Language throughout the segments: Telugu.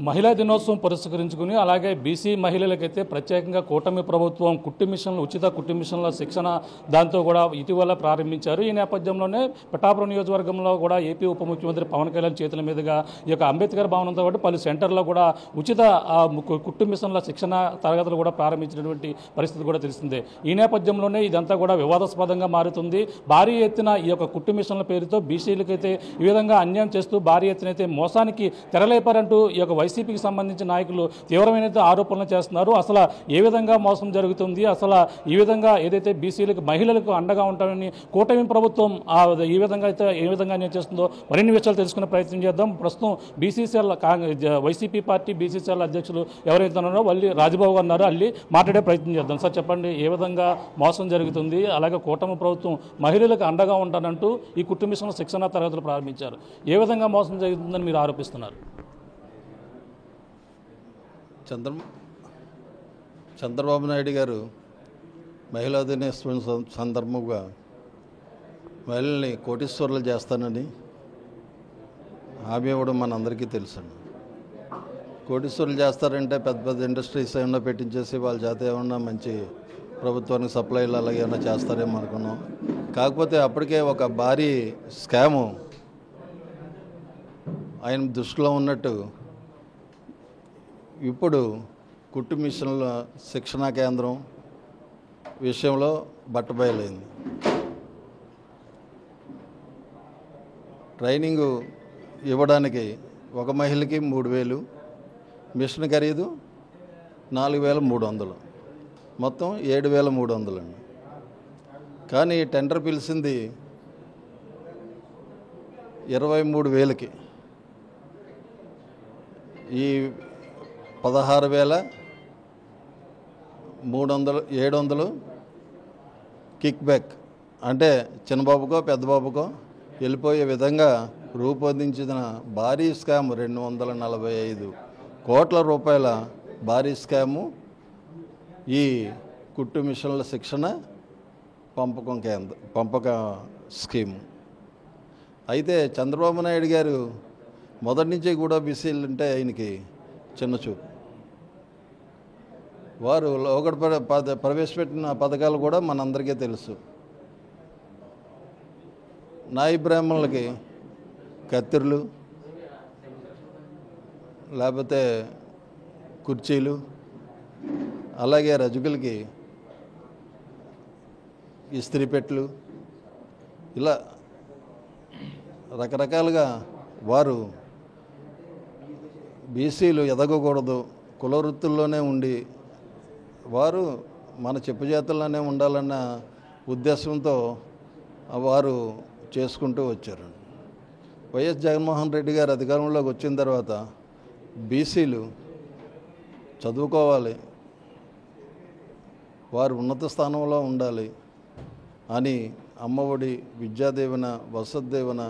మహిళా దినోత్సవం పురస్కరించుకుని అలాగే బీసీ మహిళలకైతే ప్రత్యేకంగా కూటమి ప్రభుత్వం కుట్టు మిషన్లు ఉచిత కుట్టు మిషన్ల శిక్షణ దాంతో కూడా ఇటీవల ప్రారంభించారు. ఈ నేపథ్యంలోనే పిఠాపురం నియోజకవర్గంలో కూడా ఏపీ ఉప ముఖ్యమంత్రి పవన్ కళ్యాణ్ చేతుల మీదుగా ఈ యొక్క అంబేద్కర్ భవనంతో పాటు పలు సెంటర్లో కూడా ఉచిత కుట్టు మిషన్ల శిక్షణ తరగతులు కూడా ప్రారంభించినటువంటి పరిస్థితి కూడా తెలిసిందే. ఈ నేపథ్యంలోనే ఇదంతా కూడా వివాదాస్పదంగా మారుతుంది. భారీ ఎత్తున ఈ యొక్క కుట్టు మిషన్ల పేరుతో బీసీలకైతే ఈ విధంగా అన్యాయం చేస్తూ భారీ ఎత్తున అయితే మోసానికి తెరలేపారంటూ ఈ యొక్క వైసీపీకి సంబంధించిన నాయకులు తీవ్రమైన ఆరోపణలు చేస్తున్నారు. అసలు ఏ విధంగా మోసం జరుగుతుంది, అసలు ఈ విధంగా ఏదైతే బీసీలకు మహిళలకు అండగా ఉంటామని కూటమి ప్రభుత్వం ఈ విధంగా అయితే ఏ విధంగా అన్యాయం చేస్తుందో మరిన్ని విషయాలు తెలుసుకునే ప్రయత్నం చేద్దాం. ప్రస్తుతం బీసీసీఎల్ వైసీపీ పార్టీ బీసీసీఎల్ అధ్యక్షులు ఎవరైతే ఉన్నారో వాళ్ళు రాజబాబు అన్నారు, అల్లి మాట్లాడే ప్రయత్నం చేద్దాం. సార్ చెప్పండి, ఏ విధంగా మోసం జరుగుతుంది, అలాగే కూటమి ప్రభుత్వం మహిళలకు అండగా ఉంటానంటూ ఈ కుట్టు మిషన్ల శిక్షణ తరగతులు ప్రారంభించారు, ఏ విధంగా మోసం జరుగుతుందని మీరు ఆరోపిస్తున్నారు? చంద్రబాబు నాయుడు గారు మహిళా దినోత్సవం సందర్భంగా మహిళల్ని కోటీశ్వరులు చేస్తానని హామీ ఇవ్వడం మనందరికీ తెలుసండి. కోటీశ్వరులు చేస్తారంటే పెద్ద పెద్ద ఇండస్ట్రీస్ ఏమన్నా పెట్టించేసి వాళ్ళ చేత ఏమన్నా మంచి ప్రభుత్వానికి సప్లైలు అలాగే ఏమన్నా చేస్తారేమో అనుకున్నాం. కాకపోతే అప్పటికే ఒక భారీ స్కాము ఆయన దృష్టిలో ఉన్నట్టు ఇప్పుడు కుట్టు మిషన్ల శిక్షణా కేంద్రం విషయంలో బట్టబయలైంది. ట్రైనింగు ఇవ్వడానికి ఒక మహిళకి 3,000, మిషన్ ఖరీదు 4,300, మొత్తం 7,300 అండి. కానీ టెండర్ పిలిచింది 23,000కి. ఈ 16,700 కిక్ బ్యాక్ అంటే చిన్నబాబుకో పెద్దబాబుకో వెళ్ళిపోయే విధంగా రూపొందించిన భారీ స్కామ్ 245 కోట్ల రూపాయల భారీ స్కాము ఈ కుట్టు మిషన్ల శిక్షణ పంపక స్కీము. అయితే చంద్రబాబు నాయుడు గారు మొదటి నుంచి కూడా బీసీలు అంటే ఆయనకి చిన్న చూపు. వారు లోగడ ప్రవేశపెట్టిన పథకాలు కూడా మనందరికీ తెలుసు. నాయి బ్రాహ్మణులకి కత్తిర్లు, లేకపోతే కుర్చీలు, అలాగే రజకులకి ఇస్త్రీ పెట్టెలు, ఇలా రకరకాలుగా వారు బీసీలు ఎదగకూడదు, కుల వృత్తుల్లోనే ఉండి వారు మన చెప్పు చేతుల్లోనే ఉండాలన్న ఉద్దేశంతో వారు చేసుకుంటూ వచ్చారు. వైఎస్ జగన్మోహన్ రెడ్డి గారు అధికారంలోకి వచ్చిన తర్వాత బీసీలు చదువుకోవాలి, వారు ఉన్నత స్థానంలో ఉండాలి అని అమ్మఒడి, విద్యాదీవెన, వసతి దీవెన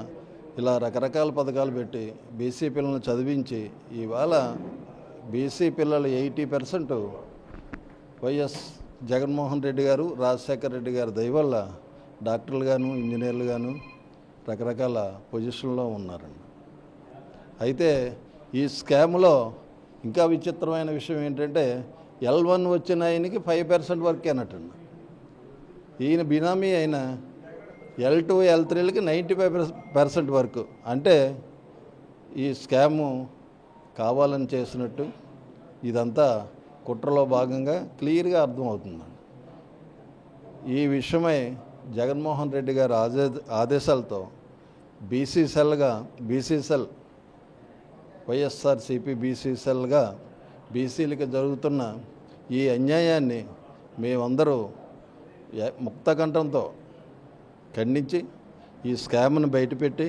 ఇలా రకరకాల పథకాలు పెట్టి బీసీ పిల్లలను చదివించి ఇవాళ బీసీ పిల్లలు 80% వైఎస్ జగన్మోహన్ రెడ్డి గారు, రాజశేఖర రెడ్డి గారి దయవల్ల డాక్టర్లు గాను, ఇంజనీర్లు గాను రకరకాల పొజిషన్లో ఉన్నారండి. అయితే ఈ స్కామ్లో ఇంకా విచిత్రమైన విషయం ఏంటంటే L1 వచ్చిన ఆయనకి 5% వర్కేనటండి. ఈయన బినామీ అయిన L2, L3లకి 95% వరకు. అంటే ఈ స్కాము కావాలని చేసినట్టు ఇదంతా కుట్రలో భాగంగా క్లియర్గా అర్థమవుతుందండి. ఈ విషయమై జగన్మోహన్ రెడ్డి గారి ఆదేశాలతో బీసీసెల్ వైఎస్ఆర్సీపీ బీసీసెల్గా బీసీలకి జరుగుతున్న ఈ అన్యాయాన్ని మేమందరూ ముక్తకంఠంతో ఖండించి ఈ స్కామ్ను బయటపెట్టి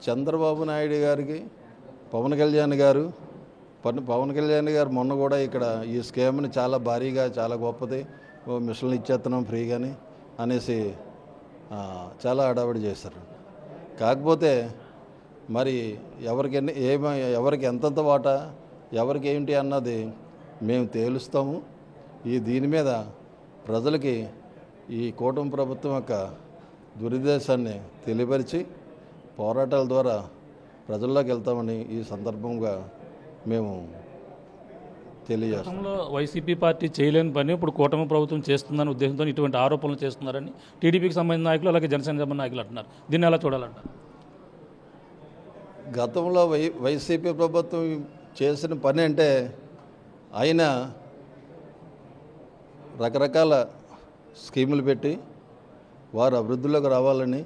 చంద్రబాబు నాయుడు గారికి పవన్ కళ్యాణ్ గారు మొన్న కూడా ఇక్కడ ఈ స్కామ్ని చాలా భారీగా, చాలా గొప్పది, మిషన్లు ఇచ్చేస్తున్నాం ఫ్రీగాని అనేసి చాలా హడావిడి చేశారు. కాకపోతే మరి ఎవరికి ఎంతంత వాటా, ఎవరికి ఏంటి అన్నది మేము తేలుస్తాము. దీని మీద ప్రజలకి ఈ కూటమి ప్రభుత్వం యొక్క దురుద్దేశాన్ని తెలియపరిచి పోరాటాల ద్వారా ప్రజల్లోకి వెళ్తామని ఈ సందర్భంగా మేము తెలియజేస్తాం. గతంలో వైసీపీ పార్టీ చేయలేని పని ఇప్పుడు కూటమి ప్రభుత్వం చేస్తుందనే ఉద్దేశంతో ఇటువంటి ఆరోపణలు చేస్తున్నారని టీడీపీకి సంబంధించిన నాయకులు అలాగే జనసేన సంబంధించిన నాయకులు అంటున్నారు. దీన్ని ఎలా చూడాలంటారు? గతంలో వైసీపీ ప్రభుత్వం చేసిన పని అంటే ఆయన రకరకాల స్కీములు పెట్టి వారు అభివృద్ధిలోకి రావాలని,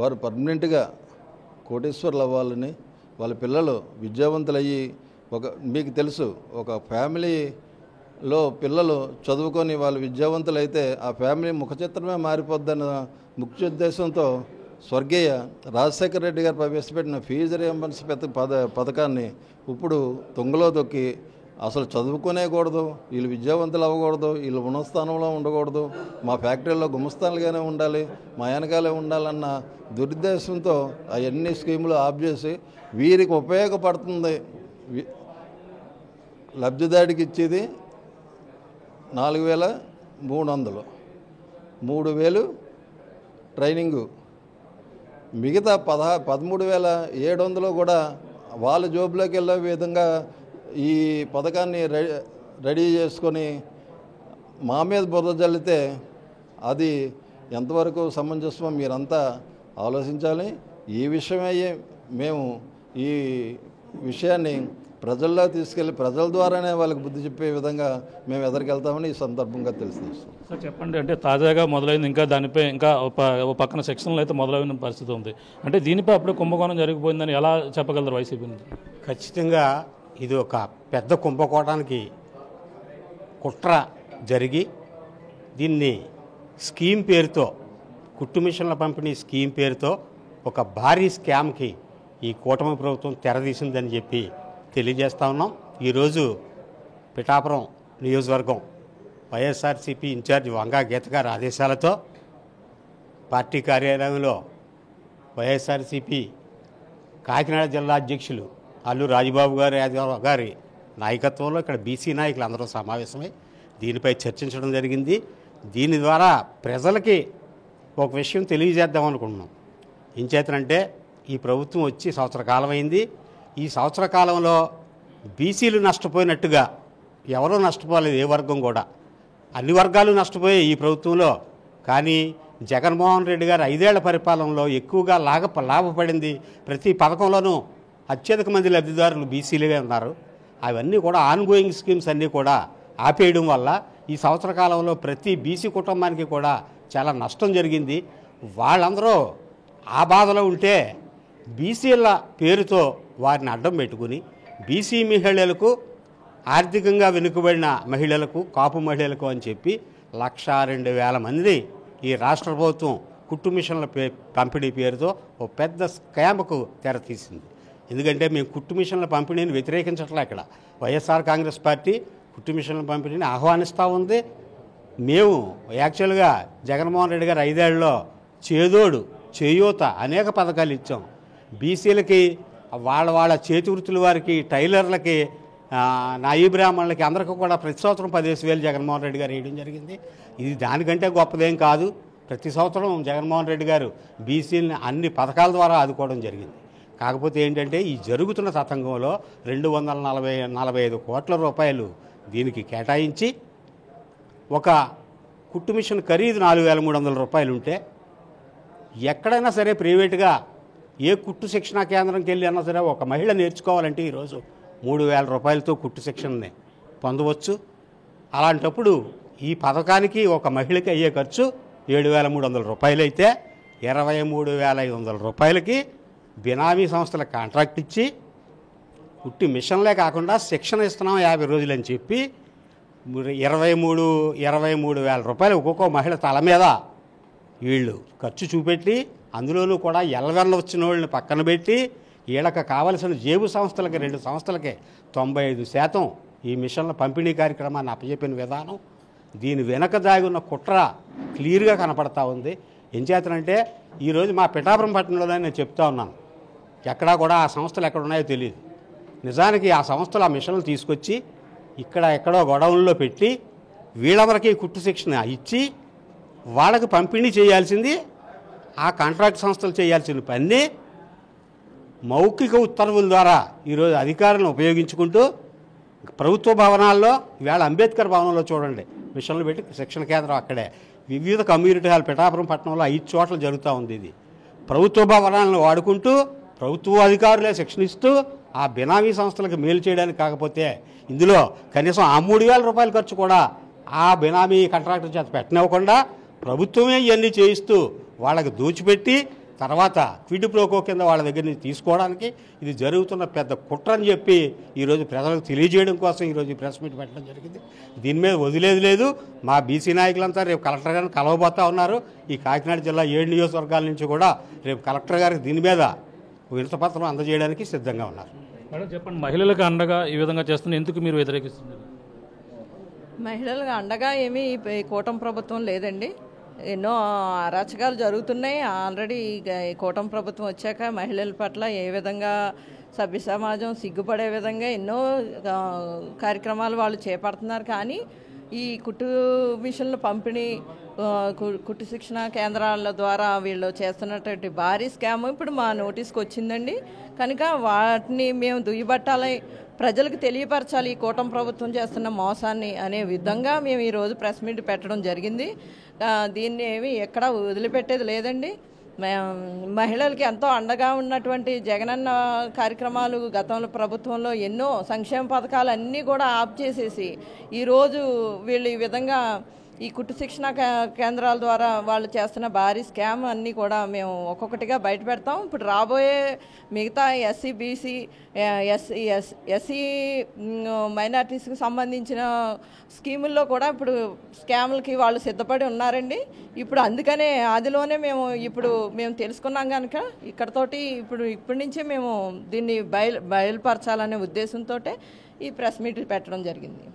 వారు పర్మనెంట్గా కోటీశ్వర్లు అవ్వాలని, వాళ్ళ పిల్లలు విద్యావంతులయ్యి మీకు తెలుసు ఒక ఫ్యామిలీలో పిల్లలు చదువుకొని వాళ్ళు విద్యావంతులైతే ఆ ఫ్యామిలీ ముఖచిత్రమే మారిపోద్దన్న ముఖ్య ఉద్దేశంతో స్వర్గీయ రాజశేఖర రెడ్డి గారు ప్రవేశపెట్టిన ఫీజు రియంబర్స్మెంట్ పథకాన్ని ఇప్పుడు తుంగలో తొక్కి అసలు చదువుకునేకూడదు, వీళ్ళు విద్యావంతులు అవ్వకూడదు, వీళ్ళు ఉన్నతస్థానంలో ఉండకూడదు, మా ఫ్యాక్టరీలో గుమస్తాలుగానే ఉండాలి, మా వెనకాలే ఉండాలన్న దురుద్దేశంతో అవన్నీ స్కీములు ఆఫ్ చేసి వీరికి ఉపయోగపడుతుంది లబ్ధిదారికి ఇచ్చేది 4,300, 3,000 ట్రైనింగు, మిగతా 13,700 కూడా వాళ్ళ జోబులోకి వెళ్ళే విధంగా ఈ పథకాన్ని రెడీ చేసుకొని మా మీద బురద జల్లితే అది ఎంతవరకు సమంజసమో మీరంతా ఆలోచించాలి. ఈ విషయమయ్యే మేము ఈ విషయాన్ని ప్రజల్లో తీసుకెళ్ళి ప్రజల ద్వారానే వాళ్ళకి బుద్ధి చెప్పే విధంగా మేము ఎదురుకెళ్తామని ఈ సందర్భంగా తెలుస్తుంది. సార్ చెప్పండి, అంటే తాజాగా మొదలైంది, ఇంకా దానిపై ఇంకా పక్కన సెక్షన్లు అయితే మొదలైన పరిస్థితి ఉంది, అంటే దీనిపై అప్పుడే కుంభకోణం జరిగిపోయిందని ఎలా చెప్పగలరు వైసీపీ నుంచి? ఖచ్చితంగా ఇది ఒక పెద్ద కుంభకోణానికి కుట్ర జరిగి దీన్ని స్కీమ్ పేరుతో, కుట్టు మిషన్ల పంపిణీ స్కీమ్ పేరుతో ఒక భారీ స్కామ్కి ఈ కూటమి ప్రభుత్వం తెరదీసిందని చెప్పి తెలియజేస్తా ఉన్నాం. ఈరోజు పిఠాపురం నియోజకవర్గం వైఎస్ఆర్సీపీ ఇన్ఛార్జి వంగా గీత గారి ఆదేశాలతో పార్టీ కార్యాలయంలో వైఎస్ఆర్సీపీ కాకినాడ జిల్లా అధ్యక్షులు అల్లు రాజబాబు గారి నాయకత్వంలో ఇక్కడ బీసీ నాయకులు అందరూ సమావేశమై దీనిపై చర్చించడం జరిగింది. దీని ద్వారా ప్రజలకి ఒక విషయం తెలియజేద్దాం అనుకుంటున్నాం. ఏం చేతనంటే ఈ ప్రభుత్వం వచ్చి సంవత్సర కాలం అయింది. ఈ సంవత్సర కాలంలో బీసీలు నష్టపోయినట్టుగా ఎవరూ నష్టపోలేదు, ఏ వర్గం కూడా, అన్ని వర్గాలు నష్టపోయాయి ఈ ప్రభుత్వంలో. కానీ జగన్మోహన్ రెడ్డి గారు 5 ఏళ్ల పరిపాలనలో ఎక్కువగా లాభపడింది. ప్రతి పథకంలోనూ అత్యధిక మంది లబ్ధిదారులు బీసీలుగా ఉన్నారు. అవన్నీ కూడా ఆన్గోయింగ్ స్కీమ్స్ అన్నీ కూడా ఆపేయడం వల్ల ఈ సంవత్సర కాలంలో ప్రతి బీసీ కుటుంబానికి కూడా చాలా నష్టం జరిగింది. వాళ్ళందరూ ఆ బాధలో ఉంటే బీసీల పేరుతో వారిని అడ్డం పెట్టుకుని బీసీ మహిళలకు, ఆర్థికంగా వెనుకబడిన మహిళలకు, కాపు మహిళలకు అని చెప్పి 1,02,000 మంది ఈ రాష్ట్ర ప్రభుత్వం కుట్టు మిషన్ల పంపిణీ పేరుతో ఒక పెద్ద స్కామ్కు తెరతీసింది. ఎందుకంటే మేము కుట్టు మిషన్ల పంపిణీని వ్యతిరేకించట్లే. ఇక్కడ వైఎస్ఆర్ కాంగ్రెస్ పార్టీ కుట్టు మిషన్ల పంపిణీని ఆహ్వానిస్తూ ఉంది. మేము యాక్చువల్గా జగన్మోహన్ రెడ్డి గారు 5 ఏళ్లలో చేదోడు చేయూత అనేక పథకాలు ఇచ్చాం. బీసీలకి, వాళ్ళ చేతి వృత్తుల వారికి, టైలర్లకి, నాయి బ్రాహ్మణులకి అందరికీ కూడా ప్రతి సంవత్సరం 15,000 జగన్మోహన్ రెడ్డి గారు వేయడం జరిగింది. ఇది దానికంటే గొప్పదేం కాదు. ప్రతి సంవత్సరం జగన్మోహన్ రెడ్డి గారు బీసీలని అన్ని పథకాల ద్వారా ఆదుకోవడం జరిగింది. కాకపోతే ఏంటంటే ఈ జరుగుతున్న తతంగంలో 245 కోట్ల రూపాయలు దీనికి కేటాయించి ఒక కుట్టు మిషన్ ఖరీదు 4,300 రూపాయలు ఉంటే ఎక్కడైనా సరే ప్రైవేటుగా ఏ కుట్టు శిక్షణా కేంద్రంకి వెళ్ళి అన్నా సరే ఒక మహిళ నేర్చుకోవాలంటే ఈరోజు 3,000 రూపాయలతో కుట్టు శిక్షణని పొందవచ్చు. అలాంటప్పుడు ఈ పథకానికి ఒక మహిళకి అయ్యే ఖర్చు 7,300 రూపాయలు అయితే 23,500 రూపాయలకి బినామీ సంస్థల కాంట్రాక్ట్ ఇచ్చి కుట్టి మిషన్లే కాకుండా శిక్షణ ఇస్తున్నాం 50 రోజులని చెప్పి 23,000 రూపాయలు ఒక్కొక్క మహిళ తల మీద వీళ్ళు ఖర్చు చూపెట్టి, అందులోనూ కూడా ఎల్లవెల్ల వచ్చిన వాళ్ళని పక్కన పెట్టి వీళ్ళకి కావలసిన జేబు సంస్థలకి 2 సంస్థలకి 95% ఈ మిషన్ల పంపిణీ కార్యక్రమాన్ని అప్పచెప్పిన విధానం, దీని వెనక దాగి ఉన్న కుట్ర క్లియర్గా కనపడతా ఉంది. ఏం చేతనంటే ఈరోజు మా పిఠాపురం పట్టణంలోనే నేను చెప్తా ఉన్నాను, ఎక్కడా కూడా ఆ సంస్థలు ఎక్కడ ఉన్నాయో తెలియదు. నిజానికి ఆ సంస్థలు ఆ మిషన్లు తీసుకొచ్చి ఇక్కడ ఎక్కడో గొడవల్లో పెట్టి వీళ్ళందరికీ కుట్టు శిక్షణ ఇచ్చి వాళ్ళకి పంపిణీ చేయాల్సింది ఆ కాంట్రాక్ట్ సంస్థలు చేయాల్సిన పని మౌఖిక ఉత్తర్వుల ద్వారా ఈరోజు అధికారులను ఉపయోగించుకుంటూ ప్రభుత్వ భవనాల్లో ఈవేళ అంబేద్కర్ భవనంలో చూడండి మిషన్లు పెట్టి శిక్షణ కేంద్రం అక్కడే, వివిధ కమ్యూనిటీ హాల్ పిఠాపురం పట్టణంలో 5 చోట్ల జరుగుతూ ఉంది. ఇది ప్రభుత్వ భవనాలను వాడుకుంటూ ప్రభుత్వ అధికారులే శిక్షణ ఇస్తూ ఆ బినామీ సంస్థలకు మేలు చేయడానికి కాకపోతే ఇందులో కనీసం ఆ 3,000 రూపాయల ఖర్చు కూడా ఆ బినామీ కాంట్రాక్టర్ చేత పెట్టనివ్వకుండా ప్రభుత్వమే ఇవన్నీ చేయిస్తూ వాళ్ళకి దోచిపెట్టి తర్వాత క్విడ్ ప్రోకో కింద వాళ్ళ దగ్గర నుంచి తీసుకోవడానికి ఇది జరుగుతున్న పెద్ద కుట్ర అని చెప్పి ఈరోజు ప్రజలకు తెలియజేయడం కోసం ఈరోజు ఈ ప్రెస్ మీట్ పెట్టడం జరిగింది. దీని మీద వదిలేదు లేదు. మా బీసీ నాయకులంతా రేపు కలెక్టర్ గారిని కలవబోతా ఉన్నారు. ఈ కాకినాడ జిల్లా 7 నియోజకవర్గాల నుంచి కూడా రేపు కలెక్టర్ గారికి దీని మీద వినతిపత్రం అందజేయడానికి సిద్ధంగా ఉన్నారు. మేడం చెప్పండి, మహిళలకు అండగా ఈ విధంగా చేస్తున్న ఎందుకు మీరు వ్యతిరేకిస్తున్నారు? మహిళలకు అండగా ఏమీ ఈ కూటమి ప్రభుత్వం లేదండి. ఎన్నో అరాచకాలు జరుగుతున్నాయి. ఆల్రెడీ ఈ కూటమి ప్రభుత్వం వచ్చాక మహిళల పట్ల ఏ విధంగా సభ్య సమాజం సిగ్గుపడే విధంగా ఎన్నో కార్యక్రమాలు వాళ్ళు చేపడుతున్నారు. కానీ ఈ కుట్టు మిషన్ల పంపిణీ, కుట్టు శిక్షణ కేంద్రాల ద్వారా వీళ్ళు చేస్తున్నటువంటి భారీ స్కామ్ ఇప్పుడు మా నోటీస్కి వచ్చిందండి. కనుక వాటిని మేము దుయ్యబట్టాలి, ప్రజలకు తెలియపరచాలి ఈ కూటమి ప్రభుత్వం చేస్తున్న మోసాన్ని అనే విధంగా మేము ఈరోజు ప్రెస్ మీట్ పెట్టడం జరిగింది. దీన్ని ఏమి ఎక్కడ వదిలిపెట్టేది లేదండి. మహిళలకి ఎంతో అండగా ఉన్నటువంటి జగనన్న కార్యక్రమాలు గతంలో ప్రభుత్వంలో ఎన్నో సంక్షేమ పథకాలు అన్నీ కూడా ఆఫ్ చేసేసి ఈరోజు వీళ్ళు ఈ విధంగా ఈ కుట్టు శిక్షణ కేంద్రాల ద్వారా వాళ్ళు చేస్తున్న భారీ స్కామ్ అన్నీ కూడా మేము ఒక్కొక్కటిగా బయట పెడతాం. ఇప్పుడు రాబోయే మిగతా ఎస్సీ, బీసీ, ఎస్సీ మైనార్టీస్కి సంబంధించిన స్కీముల్లో కూడా ఇప్పుడు స్కాములకి వాళ్ళు సిద్ధపడి ఉన్నారండి. ఇప్పుడు అందుకనే అదిలోనే మేము తెలుసుకున్నాం కనుక ఇక్కడతోటి ఇప్పటి నుంచే మేము దీన్ని బయలుపరచాలనే ఉద్దేశంతో ఈ ప్రెస్ మీట్ పెట్టడం జరిగింది.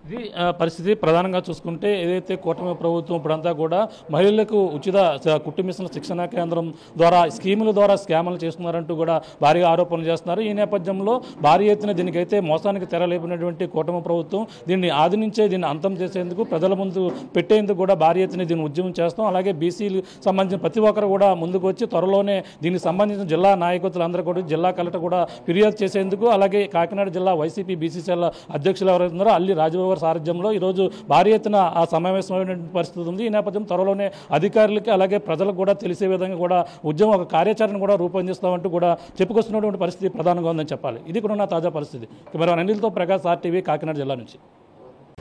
ఇది పరిస్థితి. ప్రధానంగా చూసుకుంటే ఏదైతే కూటమి ప్రభుత్వం ఇప్పుడంతా కూడా మహిళలకు ఉచిత కుట్టు మిషన్ల శిక్షణ కేంద్రం ద్వారా స్కీముల ద్వారా స్కాములు చేస్తున్నారంటూ కూడా భారీగా ఆరోపణలు చేస్తున్నారు. ఈ నేపథ్యంలో భారీ ఎత్తున దీనికైతే మోసానికి తెరలేపినటువంటి కూటమి ప్రభుత్వం దీన్ని ఆది నుంచే దీన్ని అంతం చేసేందుకు, ప్రజల ముందు పెట్టేందుకు కూడా భారీ ఎత్తున దీన్ని ఉద్యమం చేస్తాం. అలాగే బీసీలు సంబంధించిన ప్రతి ఒక్కరు కూడా ముందుకు వచ్చి త్వరలోనే దీనికి సంబంధించిన జిల్లా నాయకులందరూ కూడా జిల్లా కలెక్టర్ కూడా ఫిర్యాదు చేసేందుకు, అలాగే కాకినాడ జిల్లా వైసీపీ బీసీసీఎల్ అధ్యక్షులు ఎవరైతున్నారో అల్లి రాజబాబు సారథ్యంలో ఈరోజు భారీ ఎత్తున ఆ సమావేశమైన పరిస్థితి ఉంది. ఈ నేపథ్యం త్వరలోనే అధికారులకి అలాగే ప్రజలకు కూడా తెలిసే విధంగా కూడా ఉద్యమం ఒక కార్యాచరణ కూడా రూపొందిస్తామంటూ కూడా చెప్పుకొస్తున్నటువంటి పరిస్థితి ప్రధానంగా ఉందని చెప్పాలి. ఇది కూడా నా తాజా పరిస్థితి. కెమెరా అనిల్తో ప్రకాష్, RTV, కాకినాడ జిల్లా నుంచి.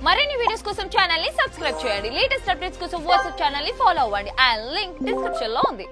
మరిన్ని వీడియోస్ కోసం ఛానల్ ని సబ్స్క్రైబ్ చేయండి. లేటెస్ట్ అప్డేట్స్ కోసం వాట్సాప్ ఛానల్ ని ఫాలో అవ్వండి. అండ్ లింక్ డిస్క్రిప్షన్ లో ఉంది.